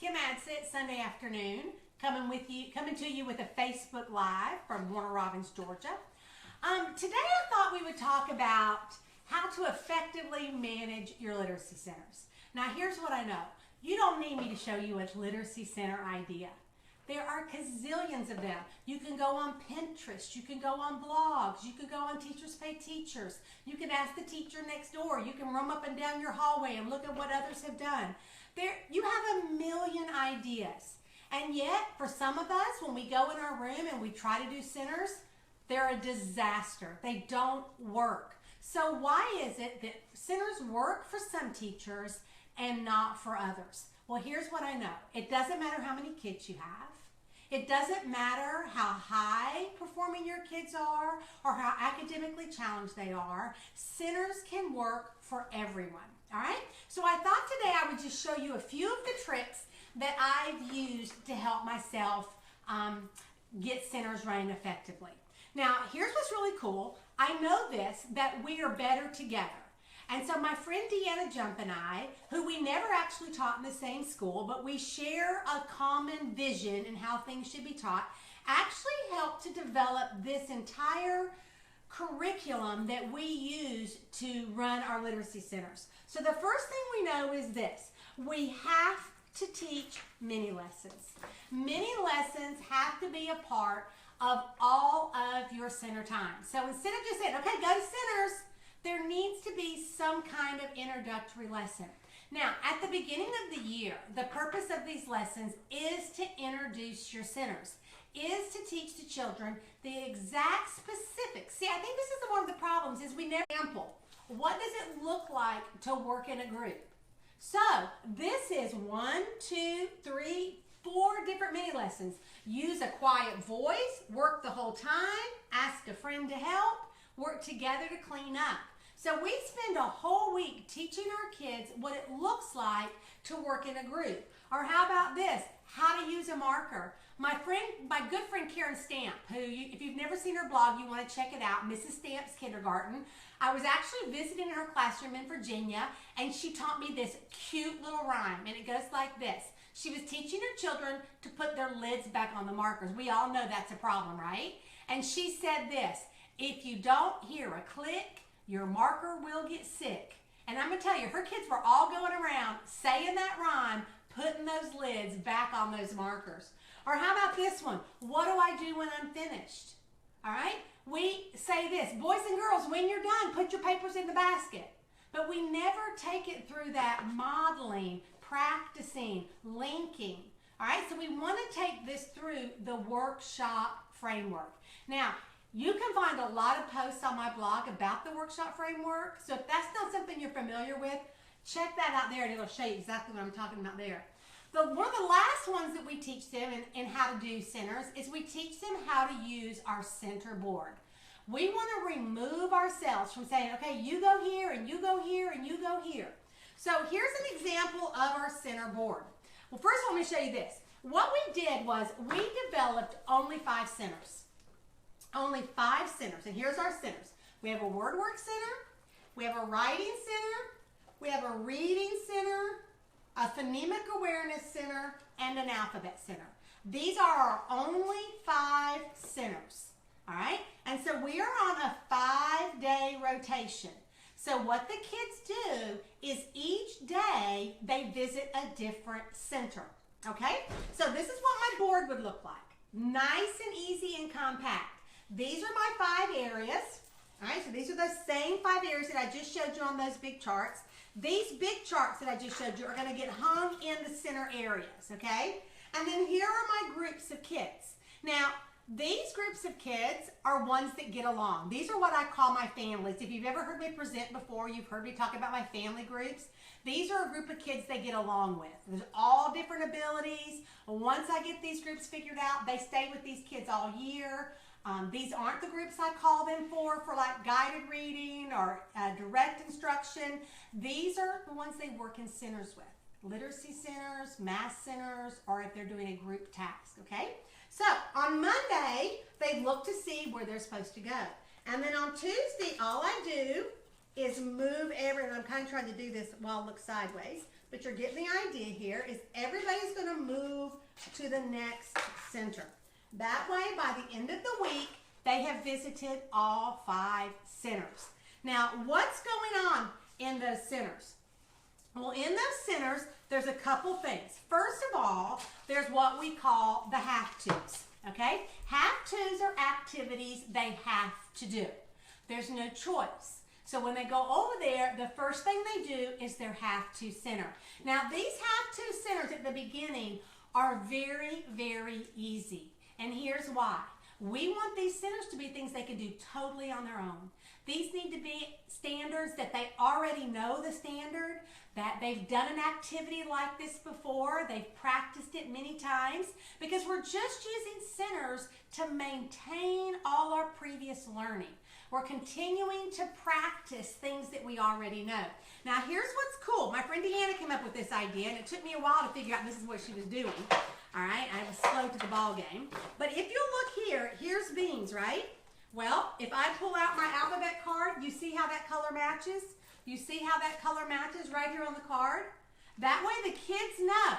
Kim Adsit, Sunday afternoon, coming to you with a Facebook Live from Warner Robins, Georgia. Today I thought we would talk about how to effectively manage your literacy centers. Now here's what I know. You don't need me to show you a literacy center idea. There are gazillions of them. You can go on Pinterest, you can go on blogs, you can go on Teachers Pay Teachers, you can ask the teacher next door, you can roam up and down your hallway and look at what others have done. You have a million ideas. And yet, for some of us, when we go in our room and we try to do centers, they're a disaster. They don't work. So why is it that centers work for some teachers and not for others? Well, here's what I know. It doesn't matter how many kids you have. It doesn't matter how high performing your kids are or how academically challenged they are. Centers can work for everyone, all right? So I thought today I would just show you a few of the tricks that I've used to help myself get centers running effectively. Now, here's what's really cool. I know that we are better together. And so my friend Deanna Jump and I, who we never actually taught in the same school, but we share a common vision in how things should be taught, actually helped to develop this entire curriculum that we use to run our literacy centers. So the first thing we know is this: we have to teach mini lessons. Mini lessons have to be a part of all of your center time. So instead of just saying, okay, go to centers, there needs to be some kind of introductory lesson. Now, at the beginning of the year, the purpose of these lessons is to introduce your centers, is to teach the children the exact specifics. See, I think this is one of the problems is we never sample. What does it look like to work in a group? So, this is 1, 2, 3, 4 different mini lessons. Use a quiet voice, work the whole time, ask a friend to help, work together to clean up. So we spend a whole week teaching our kids what it looks like to work in a group. Or how about this? How to use a marker. My good friend Karen Stamp, who, if you've never seen her blog, you want to check it out, Mrs. Stamp's Kindergarten. I was actually visiting her classroom in Virginia, and she taught me this cute little rhyme, and it goes like this. She was teaching her children to put their lids back on the markers. We all know that's a problem, right? And she said this: if you don't hear a click, your marker will get sick. And I'm going to tell you, her kids were all going around saying that rhyme, putting those lids back on those markers. Or how about this one? What do I do when I'm finished? All right? We say this: boys and girls, when you're done, put your papers in the basket. But we never take it through that modeling, practicing, linking. All right? So we want to take this through the workshop framework. Now, you can find a lot of posts on my blog about the workshop framework. So if that's not something you're familiar with, check that out there and it'll show you exactly what I'm talking about there. But one of the last ones that we teach them in how to do centers is we teach them how to use our center board. We want to remove ourselves from saying, okay, you go here and you go here and you go here. So here's an example of our center board. Well, first let me show you this. What we did was we developed only 5 centers. Only 5 centers, and here's our centers. We have a word work center, we have a writing center, we have a reading center, a phonemic awareness center, and an alphabet center. These are our only 5 centers, all right? And so we are on a 5-day rotation. So what the kids do is each day they visit a different center, okay? So this is what my board would look like. Nice and easy and compact. These are my 5 areas. All right, so these are the same 5 areas that I just showed you on those big charts. These big charts that I just showed you are going to get hung in the center areas, okay? And then here are my groups of kids. Now, these groups of kids are ones that get along. These are what I call my families. If you've ever heard me present before, you've heard me talk about my family groups. These are a group of kids they get along with. There's all different abilities. Once I get these groups figured out, they stay with these kids all year. These aren't the groups I call them for like guided reading or direct instruction. These are the ones they work in centers with. Literacy centers, math centers, or if they're doing a group task, okay? So on Monday, they look to see where they're supposed to go. And then on Tuesday, all I do is move everything. I'm kind of trying to do this while I look sideways. but you're getting the idea here, is everybody's going to move to the next center. That way, by the end of the week, they have visited all 5 centers. Now, what's going on in those centers? Well, in those centers, there's a couple things. First of all, there's what we call the have-tos, okay? Have-tos are activities they have to do. There's no choice. So when they go over there, the first thing they do is their have-to center. Now, these have-to centers at the beginning are very, very easy. And here's why. We want these centers to be things they can do totally on their own. These need to be standards that they already know the standard, that they've done an activity like this before, they've practiced it many times, because we're just using centers to maintain all our previous learning. We're continuing to practice things that we already know. Now, here's what's cool. My friend Deanna came up with this idea, and it took me a while to figure out this is what she was doing. All right, I was slow to the ball game. But if you look here, here's beans, right? Well, if I pull out my alphabet card, you see how that color matches? You see how that color matches right here on the card? That way the kids know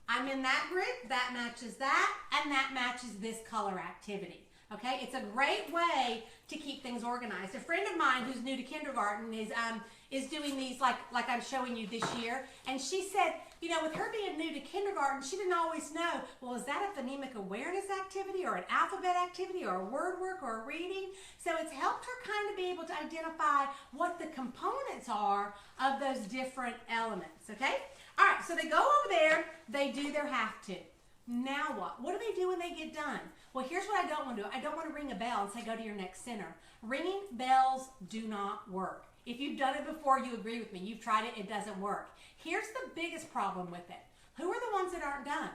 I'm in that group, that matches that, and that matches this color activity. Okay, it's a great way to keep things organized. A friend of mine who's new to kindergarten is doing these like I'm showing you this year, and she said, you know, with her being new to kindergarten, she didn't always know, well, is that a phonemic awareness activity or an alphabet activity or a word work or a reading? So it's helped her kind of be able to identify what the components are of those different elements, okay? All right, so they go over there, they do their have to. Now what? What do they do when they get done? Well, here's what I don't want to do. I don't want to ring a bell and say go to your next center. Ringing bells do not work. If you've done it before, you agree with me. You've tried it, it doesn't work. Here's the biggest problem with it. Who are the ones that aren't done?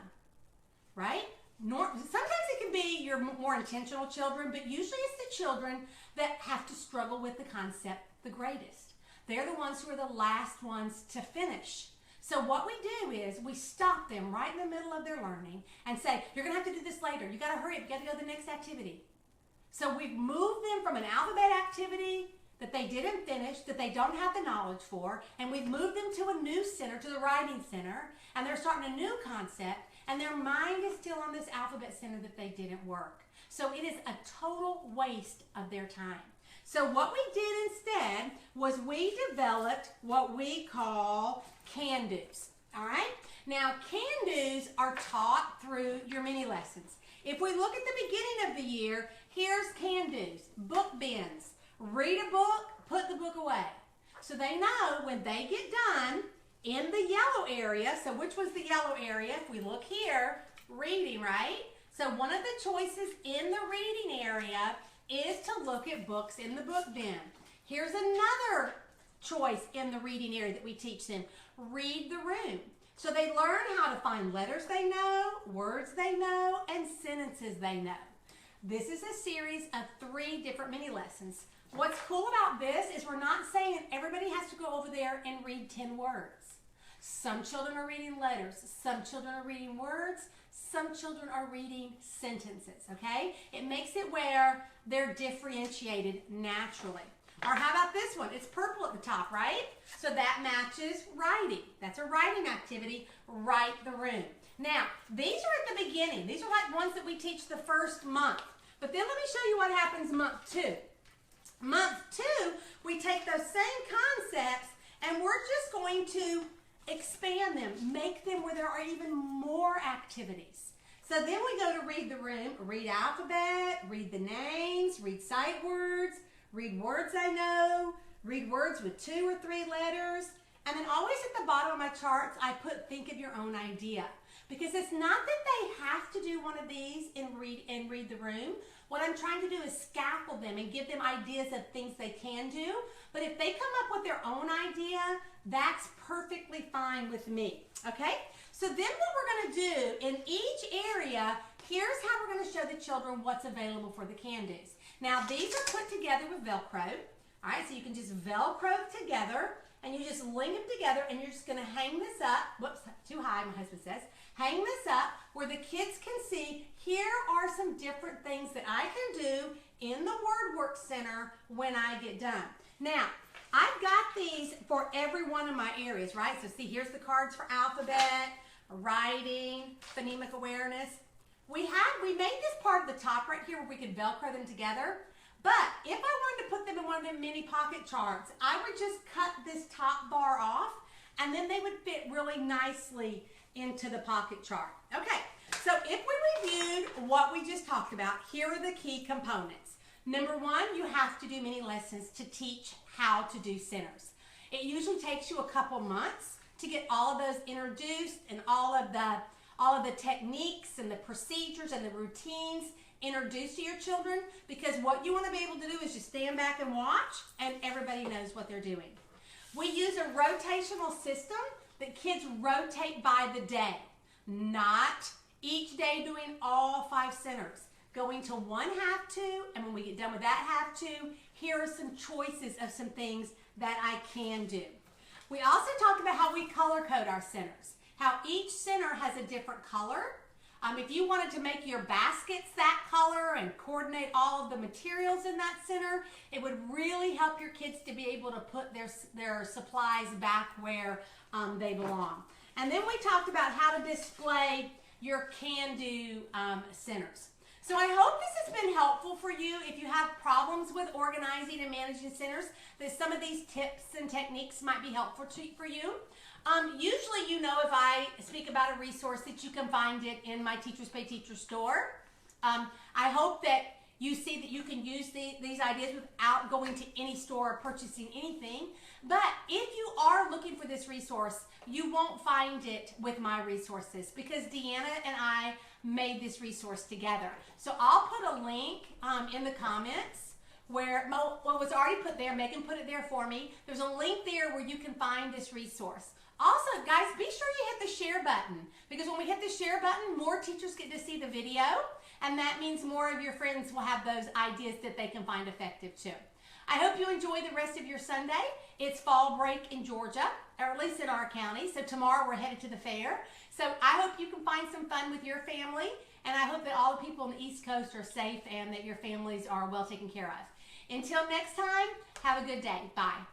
Right? Sometimes it can be your more intentional children, but usually it's the children that have to struggle with the concept the greatest. They're the ones who are the last ones to finish. So what we do is we stop them right in the middle of their learning and say, you're going to have to do this later. You got to hurry up. You got to go to the next activity. So we've moved them from an alphabet activity that they didn't finish, that they don't have the knowledge for, and we've moved them to a new center, to the writing center, and they're starting a new concept, and their mind is still on this alphabet center that they didn't work. So it is a total waste of their time. So what we did instead was we developed what we call can-dos, all right? Now, can-dos are taught through your mini lessons. If we look at the beginning of the year, here's can-dos, book bins. Read a book, put the book away. So they know when they get done in the yellow area, so which was the yellow area? If we look here, reading, right? So one of the choices in the reading area is to look at books in the book bin. Here's another choice in the reading area that we teach them. Read the room. So they learn how to find letters they know, words they know, and sentences they know. This is a series of 3 different mini lessons. What's cool about this is we're not saying everybody has to go over there and read 10 words. Some children are reading letters. Some children are reading words. Some children are reading sentences, okay? It makes it where they're differentiated naturally. Or how about this one? It's purple at the top, right? So that matches writing. That's a writing activity. Write the room. Now, these are at the beginning. These are like ones that we teach the first month. But then let me show you what happens month 2. Month 2, we take those same concepts and we're just going to expand them, make them where there are even more activities. So then we go to read the room, read alphabet, read the names, read sight words, read words I know, read words with 2 or 3 letters, and then always at the bottom of my charts I put think of your own idea. Because it's not that they have to do one of these and read the room. What I'm trying to do is scaffold them and give them ideas of things they can do. But if they come up with their own idea, that's perfectly fine with me, okay? So then what we're going to do in each area, here's how we're going to show the children what's available for the can-dos. Now, these are put together with Velcro. All right, so you can just Velcro together, and you just link them together, and you're just going to hang this up. Whoops, too high, my husband says. Hang this up where the kids can see, here are some different things that I can do in the Word Work Center when I get done. Now, I've got these for every one of my areas, right? So see, here's the cards for alphabet, writing, phonemic awareness. We made this part of the top right here where we could Velcro them together. But if I wanted to put them in one of them mini pocket charts, I would just cut this top bar off, and then they would fit really nicely into the pocket chart. Okay, so if we reviewed what we just talked about, here are the key components. Number one, you have to do mini lessons to teach how to do centers. It usually takes you a couple months to get all of those introduced and all of the techniques and the procedures and the routines introduced to your children, because what you want to be able to do is just stand back and watch and everybody knows what they're doing. We use a rotational system that kids rotate by the day, not each day doing all 5 centers. Going to one have to, and when we get done with that have to, here are some choices of some things that I can do. We also talked about how we color code our centers, how each center has a different color. If you wanted to make your baskets that color and coordinate all of the materials in that center, it would really help your kids to be able to put their supplies back where they belong. And then we talked about how to display your can-do centers. So I hope this has been helpful for you. If you have problems with organizing and managing centers, that some of these tips and techniques might be helpful for you. Usually, you know, if I speak about a resource, that you can find it in my Teachers Pay Teachers store. I hope that you see that you can use these ideas without going to any store or purchasing anything. But if you are looking for this resource, you won't find it with my resources, because Deanna and I made this resource together. So I'll put a link in the comments where what was already put there. Megan put it there for me. There's a link there where you can find this resource. Also, guys, be sure you hit the share button, because when we hit the share button, more teachers get to see the video, and that means more of your friends will have those ideas that they can find effective too. I hope you enjoy the rest of your Sunday. It's fall break in Georgia, or at least in our county, so tomorrow we're headed to the fair. So I hope you can find some fun with your family, and I hope that all the people on the East Coast are safe and that your families are well taken care of. Until next time, have a good day. Bye.